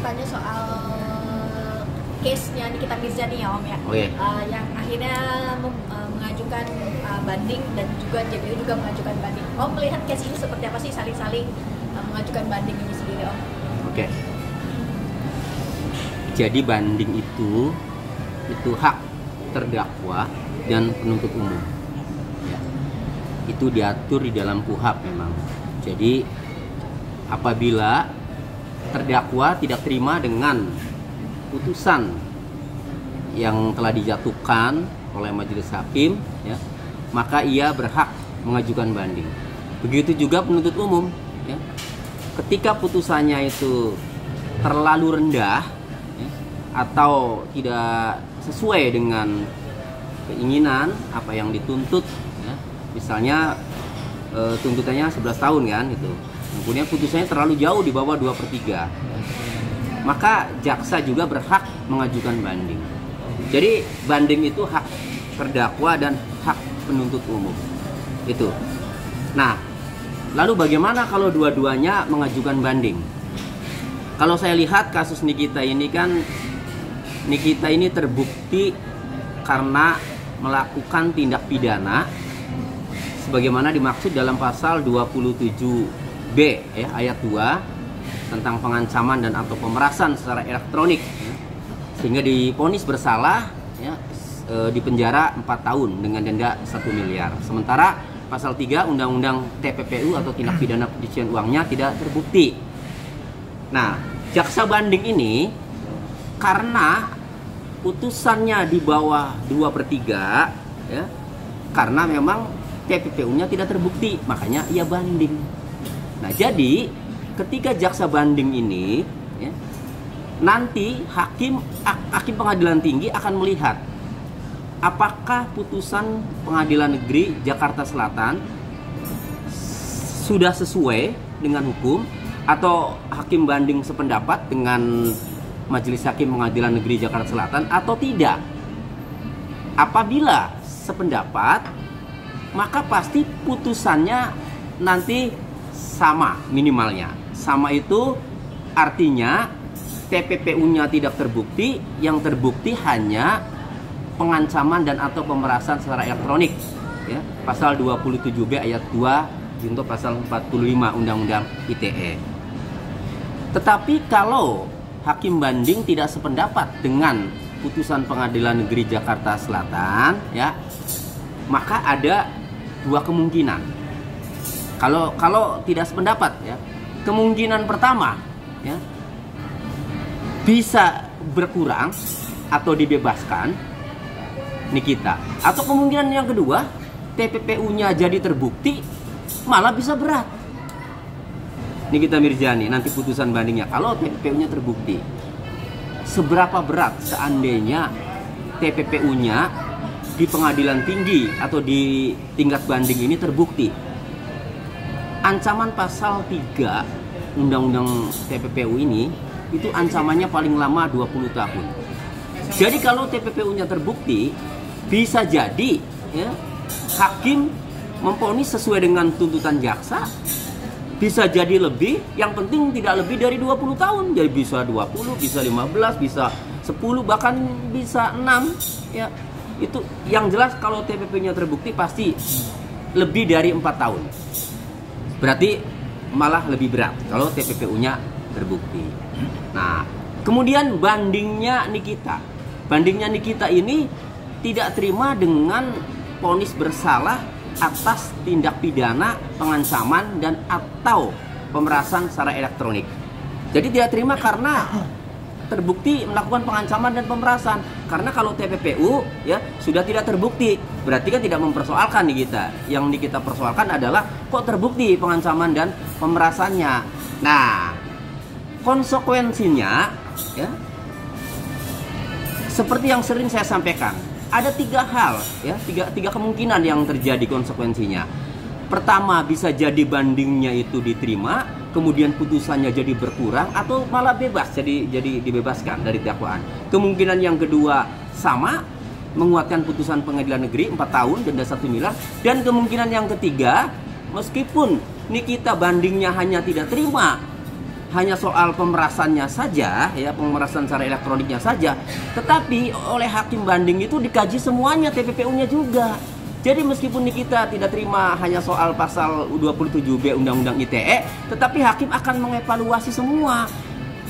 tanya soal case-nya Nikita Mirzani ya Om ya. Oke. Yang akhirnya mengajukan banding dan juga JPU juga mengajukan banding. Om melihat case ini seperti apa sih, saling-saling mengajukan banding ini sendiri Om? Oke. Jadi banding itu hak terdakwa dan penuntut umum. Ya. Itu diatur di dalam KUHP memang. Jadi apabila terdakwa tidak terima dengan putusan yang telah dijatuhkan oleh majelis hakim, ya, maka ia berhak mengajukan banding. Begitu juga penuntut umum, ya. Ketika putusannya itu terlalu rendah, ya, atau tidak sesuai dengan keinginan apa yang dituntut, ya, misalnya tuntutannya 11 tahun kan itu, kemudian putusannya terlalu jauh di bawah 2/3, maka jaksa juga berhak mengajukan banding. Jadi banding itu hak terdakwa dan hak penuntut umum itu. Nah, lalu bagaimana kalau dua-duanya mengajukan banding? Kalau saya lihat kasus Nikita ini kan, Nikita ini terbukti karena melakukan tindak pidana sebagaimana dimaksud dalam pasal 27B ya, ayat 2 tentang pengancaman dan atau pemerasan secara elektronik, ya, sehingga divonis bersalah, ya, dipenjara 4 tahun dengan denda 1 miliar. Sementara pasal 3 Undang-Undang TPPU atau tindak pidana pencucian uangnya tidak terbukti. Nah, jaksa banding ini karena putusannya di bawah 2/3, ya, karena memang TPPU-nya tidak terbukti, makanya ia banding. Nah, jadi ketika jaksa banding ini, ya, nanti hakim pengadilan tinggi akan melihat apakah putusan pengadilan negeri Jakarta Selatan sudah sesuai dengan hukum atau hakim banding sependapat dengan Majelis Hakim Pengadilan Negeri Jakarta Selatan atau tidak. Apabila sependapat, maka pasti putusannya nanti sama minimalnya. Sama itu artinya TPPU-nya tidak terbukti, yang terbukti hanya pengancaman dan atau pemerasan secara elektronik, ya, pasal 27B ayat 2 junto pasal 45 Undang-Undang ITE. Tetapi kalau hakim banding tidak sependapat dengan putusan Pengadilan Negeri Jakarta Selatan, ya, maka ada dua kemungkinan. Kalau tidak sependapat, ya, kemungkinan pertama, ya, bisa berkurang atau dibebaskan Nikita, atau kemungkinan yang kedua TPPU-nya jadi terbukti malah bisa berat Nikita Mirzani nanti putusan bandingnya kalau TPPU-nya terbukti. Seberapa berat seandainya TPPU-nya di pengadilan tinggi atau di tingkat banding ini terbukti? Ancaman pasal 3 Undang-Undang TPPU ini itu ancamannya paling lama 20 tahun. Jadi kalau TPPU-nya terbukti, bisa jadi, ya, hakim memvonis sesuai dengan tuntutan jaksa, bisa jadi lebih, yang penting tidak lebih dari 20 tahun. Jadi bisa 20, bisa 15, bisa 10, bahkan bisa 6, ya. Itu yang jelas kalau TPP-nya terbukti pasti lebih dari 4 tahun. Berarti malah lebih berat kalau TPPU-nya terbukti. Nah, kemudian bandingnya Nikita. Bandingnya Nikita ini tidak terima dengan vonis bersalah atas tindak pidana pengancaman dan atau pemerasan secara elektronik. Jadi tidak terima karena terbukti melakukan pengancaman dan pemerasan. Karena kalau TPPU, ya, sudah tidak terbukti, berarti kan tidak mempersoalkan Nikita. Yang Nikita persoalkan adalah kok terbukti pengancaman dan pemerasannya. Nah, konsekuensinya, ya, seperti yang sering saya sampaikan, ada 3 hal, ya, tiga kemungkinan yang terjadi konsekuensinya. Pertama, bisa jadi bandingnya itu diterima, kemudian putusannya jadi berkurang atau malah bebas, jadi dibebaskan dari dakwaan. Kemungkinan yang kedua sama, menguatkan putusan pengadilan negeri 4 tahun denda 1 miliar. Dan kemungkinan yang ketiga, meskipun Nikita bandingnya hanya tidak terima hanya soal pemerasannya saja, ya pemerasan secara elektroniknya saja, tetapi oleh hakim banding itu dikaji semuanya TPPU-nya juga. Jadi meskipun kita tidak terima hanya soal pasal 27B Undang-Undang ITE, tetapi hakim akan mengevaluasi semua,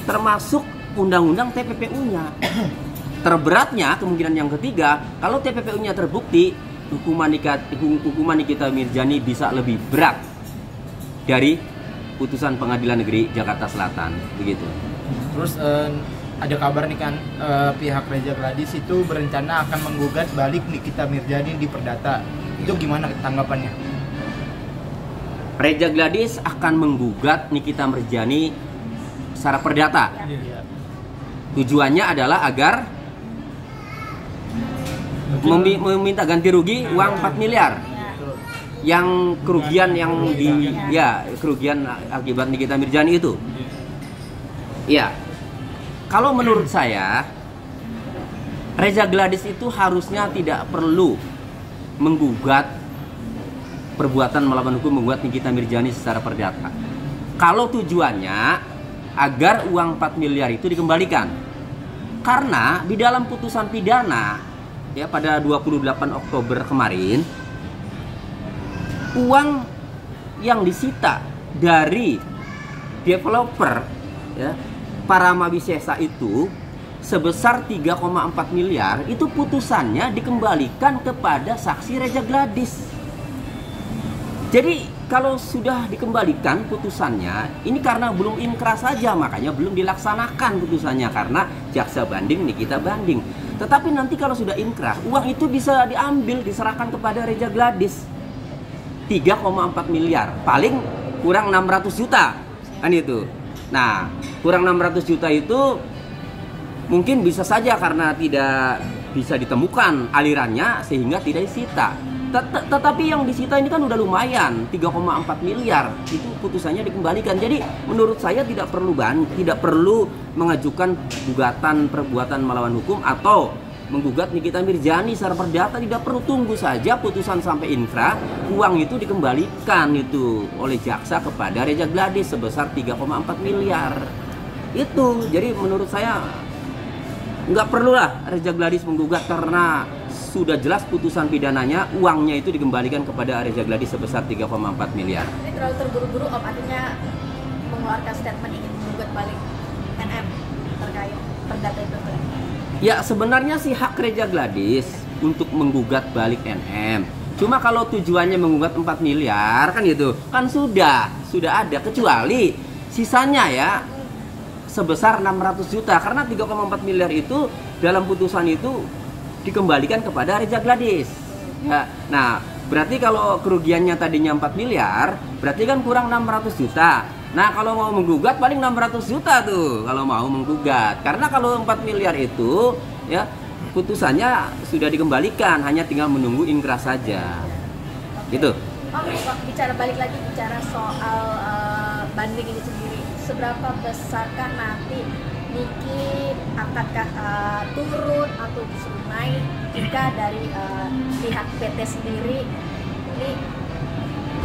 termasuk undang-undang TPPU-nya. Terberatnya kemungkinan yang ketiga, kalau TPPU-nya terbukti, hukuman Nikita Mirzani bisa lebih berat dari putusan Pengadilan Negeri Jakarta Selatan, begitu. Terus ada kabar nih kan, pihak Reza Gladys itu berencana akan menggugat balik Nikita Mirzani di Perdata. Itu gimana tanggapannya? Reza Gladys akan menggugat Nikita Mirzani secara perdata. Iya. Tujuannya adalah agar meminta ganti rugi uang 4 miliar. Yang kerugian kerugian akibat Nikita Mirzani itu. Ya. Kalau menurut saya, Reza Gladys itu harusnya tidak perlu menggugat perbuatan melawan hukum, menggugat Nikita Mirzani secara perdata. Kalau tujuannya agar uang 4 miliar itu dikembalikan. Karena di dalam putusan pidana ya pada 28 Oktober kemarin, uang yang disita dari developer ya, Parama Wisesa itu sebesar 3,4 miliar, itu putusannya dikembalikan kepada saksi Reza Gladys. Jadi kalau sudah dikembalikan putusannya, ini karena belum inkrah saja, makanya belum dilaksanakan putusannya, karena jaksa banding Nikita banding. Tetapi nanti kalau sudah inkrah, uang itu bisa diambil, diserahkan kepada Reza Gladys. 3,4 miliar, paling kurang 600 juta kan itu. Nah, kurang 600 juta itu mungkin bisa saja karena tidak bisa ditemukan alirannya sehingga tidak disita. Tetapi yang disita ini kan udah lumayan, 3,4 miliar, itu putusannya dikembalikan. Jadi menurut saya tidak perlu mengajukan gugatan perbuatan melawan hukum atau menggugat Nikita Mirzani secara perdata, tidak perlu, tunggu saja putusan sampai inkrah, uang itu dikembalikan itu oleh jaksa kepada Reza Gladys sebesar 3,4 miliar. Itu, jadi menurut saya nggak perlulah Reza Gladys menggugat karena sudah jelas putusan pidananya, uangnya itu dikembalikan kepada Reza Gladys sebesar 3,4 miliar. Ini terlalu terburu-buru, Om, artinya mengeluarkan statement ingin menggugat balik NM terkait perdata itu. Ya sebenarnya sih hak Reza Gladys untuk menggugat balik NM. Cuma kalau tujuannya menggugat 4 miliar kan itu kan sudah ada, kecuali sisanya ya sebesar 600 juta karena 3,4 miliar itu dalam putusan itu dikembalikan kepada Reza Gladys. Ya, nah berarti kalau kerugiannya tadinya 4 miliar, berarti kan kurang 600 juta. Nah kalau mau menggugat paling 600 juta tuh kalau mau menggugat. Karena kalau 4 miliar itu ya putusannya sudah dikembalikan, hanya tinggal menunggu inkrah saja. Gitu. Bicara soal banding ini sendiri, seberapa besarkah nanti Niki akankah turun atau disuruh naik jika dari pihak PT sendiri ini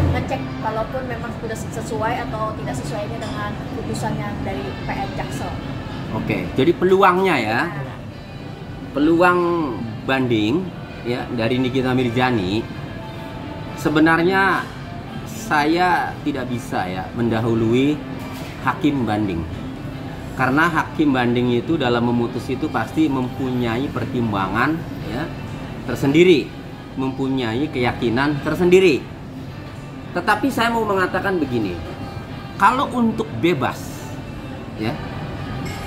ngecek kalaupun memang sudah sesuai atau tidak sesuainya dengan putusannya dari PN Jaksel. Oke, jadi peluangnya ya, peluang banding ya dari Nikita Mirzani, sebenarnya saya tidak bisa ya mendahului hakim banding. Karena hakim banding itu dalam memutus itu pasti mempunyai pertimbangan ya tersendiri, mempunyai keyakinan tersendiri. Tetapi saya mau mengatakan begini, kalau untuk bebas ya,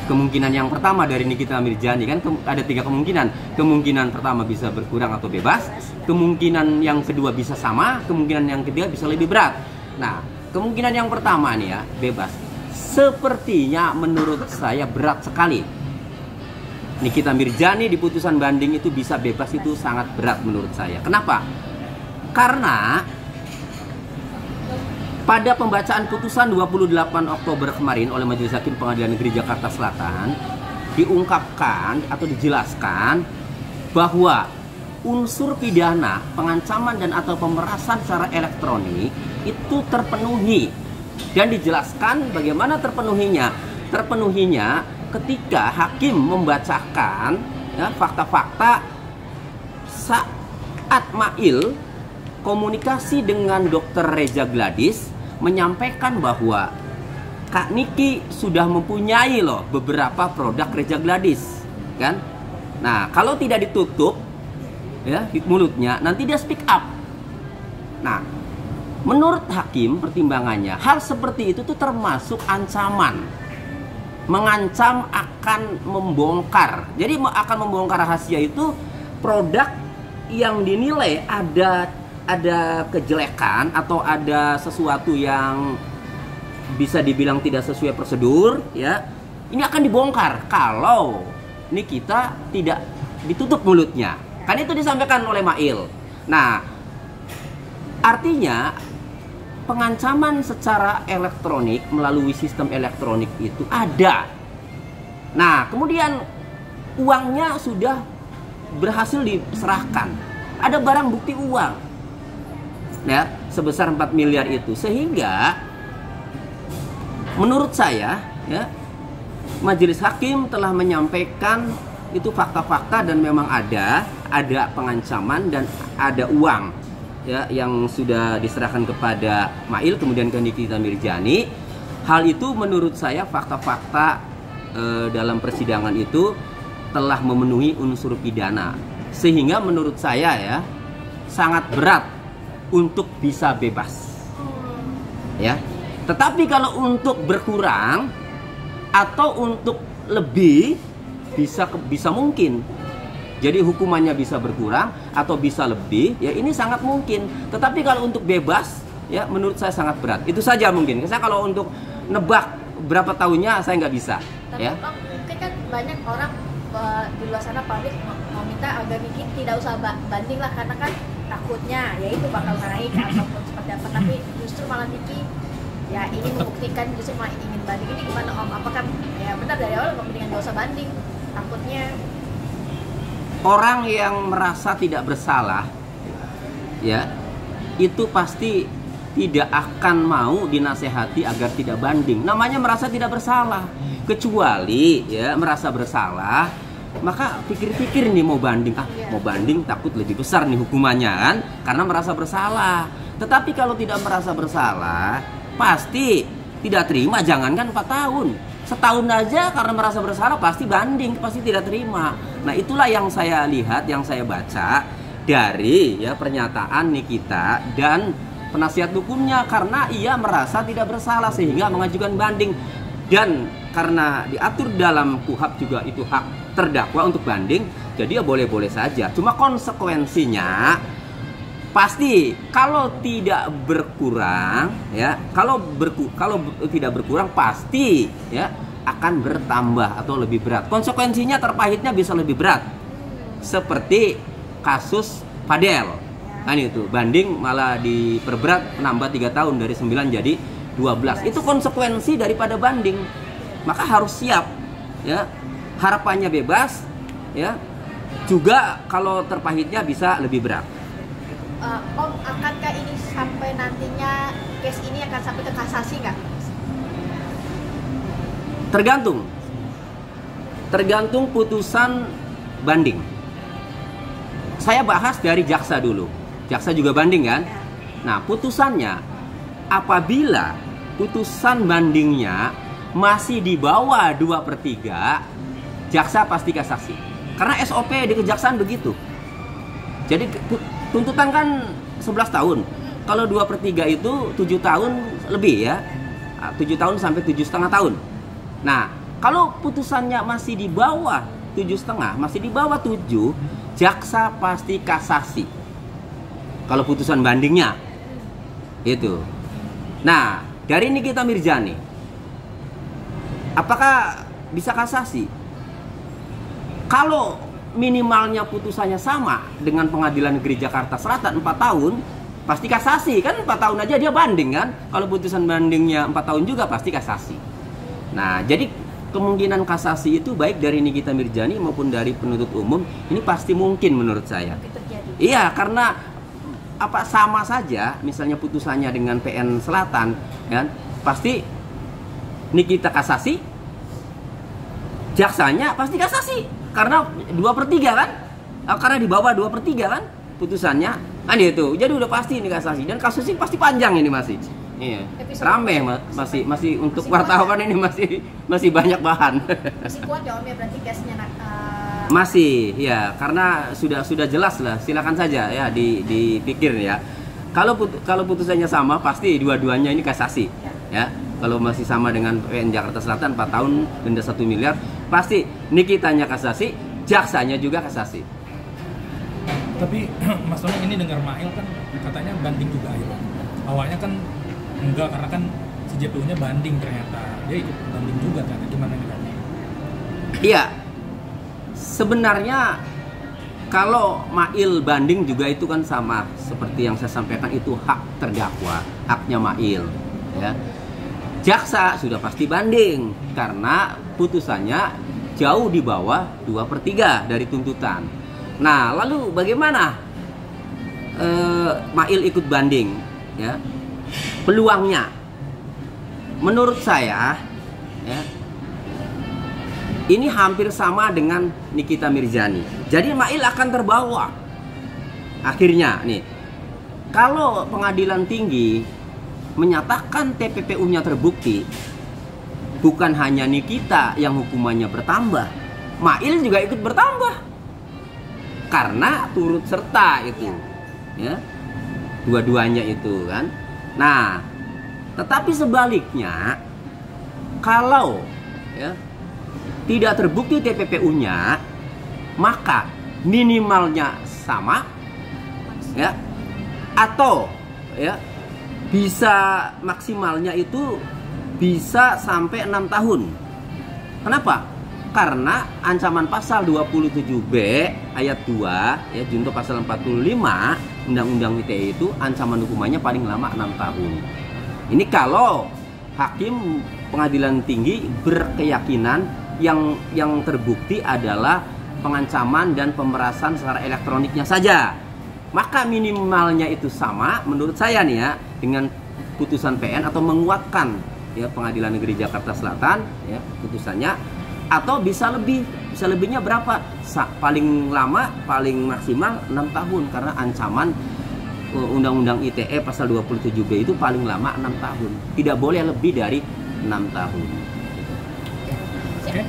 kemungkinan yang pertama dari Nikita Mirzani kan ada 3 kemungkinan. Kemungkinan pertama bisa berkurang atau bebas, kemungkinan yang kedua bisa sama, kemungkinan yang ketiga bisa lebih berat. Nah, kemungkinan yang pertama nih ya, bebas, sepertinya menurut saya berat sekali. Nikita Mirzani di putusan banding itu bisa bebas, itu sangat berat menurut saya. Kenapa? Karena pada pembacaan putusan 28 Oktober kemarin oleh Majelis Hakim Pengadilan Negeri Jakarta Selatan diungkapkan atau dijelaskan bahwa unsur pidana pengancaman dan atau pemerasan secara elektronik itu terpenuhi Dan dijelaskan bagaimana terpenuhinya. Terpenuhinya ketika hakim membacakan ya, fakta-fakta saat Mail komunikasi dengan Dr. Reza Gladys, menyampaikan bahwa Kak Niki sudah mempunyai loh beberapa produk Reza Gladys, kan? Nah, kalau tidak ditutup ya mulutnya, nanti dia speak up. Nah, menurut hakim pertimbangannya, hal seperti itu tuh termasuk ancaman. Mengancam akan membongkar. Jadi akan membongkar rahasia itu produk yang dinilai ada kejelekan atau ada sesuatu yang bisa dibilang tidak sesuai prosedur ya. Ini akan dibongkar kalau ini kita tidak ditutup mulutnya. Kan itu disampaikan oleh Mail. Nah, artinya pengancaman secara elektronik melalui sistem elektronik itu ada. Nah, kemudian uangnya sudah berhasil diserahkan. Ada barang bukti uang ya, sebesar 4 miliar itu. Sehingga menurut saya ya, majelis hakim telah menyampaikan itu fakta-fakta dan memang ada pengancaman dan ada uang ya yang sudah diserahkan kepada Mail kemudian ke Nikita Mirzani. Hal itu menurut saya fakta-fakta dalam persidangan itu telah memenuhi unsur pidana, sehingga menurut saya ya sangat berat untuk bisa bebas ya. Tetapi kalau untuk berkurang atau untuk lebih bisa mungkin. Jadi hukumannya bisa berkurang atau bisa lebih, ya ini sangat mungkin. Tetapi kalau untuk bebas, ya menurut saya sangat berat. Itu saja mungkin. Saya kalau untuk nebak berapa tahunnya saya nggak bisa. Tapi Ya. Bang, mungkin kan banyak orang di luar sana publik mau minta agar Niki tidak usah banding lah, karena kan takutnya ya itu bakal naik ataupun seperti apa. Tapi justru malah Niki ya ingin membuktikan, justru malah ingin banding. Ini gimana Om? Apakah ya benar dari awal mendingan nggak usah banding? Takutnya Orang yang merasa tidak bersalah, ya, itu pasti tidak akan mau dinasehati agar tidak banding. Namanya merasa tidak bersalah. Kecuali ya merasa bersalah, maka pikir-pikir nih mau banding. Mau banding takut lebih besar nih hukumannya kan, karena merasa bersalah. Tetapi kalau tidak merasa bersalah, pasti tidak terima. Jangankan 4 tahun, setahun aja karena merasa bersalah pasti banding, pasti tidak terima. Nah, itulah yang saya lihat, yang saya baca dari ya pernyataan Nikita dan penasihat hukumnya, karena ia merasa tidak bersalah sehingga mengajukan banding. Dan karena diatur dalam KUHP juga itu hak terdakwa untuk banding, jadi ya boleh-boleh saja. Cuma konsekuensinya pasti kalau tidak berkurang ya, kalau tidak berkurang pasti ya akan bertambah atau lebih berat. Konsekuensinya terpahitnya bisa lebih berat. Seperti kasus Fadel. Kan itu, banding malah diperberat, menambah 3 tahun dari 9 jadi 12. Itu konsekuensi daripada banding. Maka harus siap ya. Harapannya bebas ya. Juga kalau terpahitnya bisa lebih berat. Om, akankah ini sampai nantinya case ini akan sampai ke kasasi nggak? Tergantung putusan banding. Saya bahas dari jaksa dulu. Jaksa juga banding kan? Nah, putusannya apabila putusan bandingnya masih di bawah 2/3, jaksa pasti kasasi. Karena SOP di kejaksaan begitu. Jadi tuntutan kan 11 tahun. Kalau 2/3 itu 7 tahun lebih ya. 7 tahun sampai 7,5 tahun. Nah, kalau putusannya masih di bawah 7,5, masih di bawah 7, jaksa pasti kasasi. Kalau putusan bandingnya itu. Nah, dari Nikita Mirzani, apakah bisa kasasi? Kalau minimalnya putusannya sama dengan Pengadilan Negeri Jakarta Selatan 4 tahun, pasti kasasi. Kan 4 tahun aja dia banding kan. Kalau putusan bandingnya 4 tahun juga pasti kasasi. Nah, jadi kemungkinan kasasi itu baik dari Nikita Mirzani maupun dari penuntut umum ini pasti mungkin menurut saya. Iya, karena sama saja misalnya putusannya dengan PN Selatan kan, pasti Nikita kasasi, jaksanya pasti kasasi karena 2/3 kan, karena di bawah 2/3 kan putusannya, kan itu. Jadi udah pasti ini kasasi, dan kasusnya pasti panjang ini masih. Iya. Rame masih untuk wartawan ini masih banyak bahan. Masih kuat ya Om ya, berarti gasnya masih ya, karena sudah jelas lah. Silakan saja ya dipikir ya. Kalau putusannya sama pasti dua-duanya ini kasasi ya. Kalau masih sama dengan PN Jakarta Selatan 4 tahun denda 1 miliar, pasti Nikitanya kasasi, jaksanya juga kasasi. Tapi Mas Tony ini dengar Mail kan katanya banding juga ya Bang. Awalnya kan enggak, karena kan si JPU-nya banding, ternyata dia ikut banding juga kan. Gimana nih Bang? Iya. Sebenarnya kalau Mail banding juga itu kan sama seperti yang saya sampaikan, itu hak terdakwa, haknya Mail ya. Jaksa sudah pasti banding karena putusannya jauh di bawah 2/3 dari tuntutan. Nah, lalu bagaimana Mail ikut banding ya? Peluangnya menurut saya ya, ini hampir sama dengan Nikita Mirzani. Jadi Mail akan terbawa akhirnya nih. Kalau pengadilan tinggi menyatakan TPPU-nya terbukti, bukan hanya Nikita yang hukumannya bertambah, Mail juga ikut bertambah karena turut serta itu ya, dua-duanya itu kan. Nah, tetapi sebaliknya, kalau ya tidak terbukti TPPU-nya, maka minimalnya sama ya, atau ya bisa maksimalnya itu bisa sampai 6 tahun. Kenapa? Karena ancaman pasal 27B ayat 2 ya, junto pasal 45 Undang-Undang ITE itu ancaman hukumannya paling lama 6 tahun. Ini kalau hakim pengadilan tinggi berkeyakinan yang terbukti adalah pengancaman dan pemerasan secara elektroniknya saja, maka minimalnya itu sama menurut saya nih ya dengan putusan PN, atau menguatkan ya Pengadilan Negeri Jakarta Selatan ya putusannya, atau bisa lebihnya berapa? Paling lama, paling maksimal 6 tahun karena ancaman Undang-Undang ITE pasal 27B itu paling lama 6 tahun. Tidak boleh lebih dari 6 tahun. Oke.